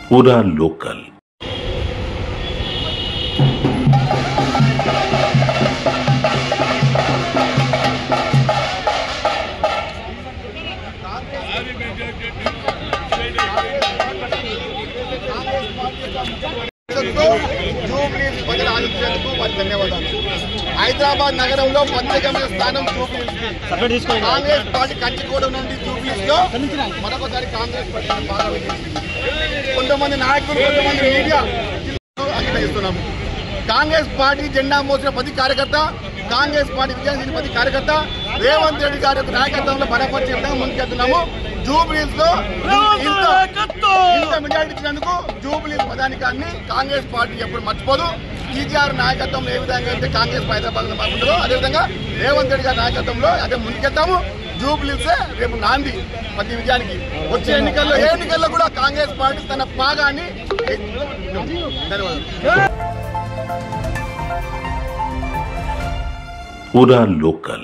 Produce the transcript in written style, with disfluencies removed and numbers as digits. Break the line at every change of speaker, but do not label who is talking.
पूरा लोकल।
హైదరాబాద్ నగరంలో ప్రత్యేకమైన స్థానం కాంగ్రెస్ పార్టీ కంచికోట నుండి జూబ్లీస్ లో మరొకసారి కాంగ్రెస్ పార్టీ బాగా కొంతమంది నాయకులు కొంతమంది మీడియా అంకితమిస్తున్నాము. కాంగ్రెస్ పార్టీ జెండా మోసిన ప్రతి కార్యకర్త, కాంగ్రెస్ పార్టీ విజయం ప్రతి కార్యకర్త రేవంత్ రెడ్డి గారి యొక్క నాయకత్వంలో బలపరిచే విధంగా ముందుకెళ్తున్నాము. జూబ్లీస్ లో ఇంత మెజారిటీ ఇచ్చినందుకు జూబ్లీస్ పదానికాన్ని కాంగ్రెస్ పార్టీ ఎప్పుడు మర్చిపోదు. కేసీఆర్ నాయకత్వంలో ఏ విధంగా అయితే కాంగ్రెస్ హైదరాబాద్ లో మాకుంటుందో అదేవిధంగా రేవంత్ రెడ్డి గారి నాయకత్వంలో అదే ముందుకెళ్తాము. జూబ్లీసే రేపు నాంది ప్రతి విజయానికి. వచ్చే ఎన్నికల్లో ఏ ఎన్నికల్లో కూడా కాంగ్రెస్ పార్టీ తన భాగాన్ని
पूरा लोकल।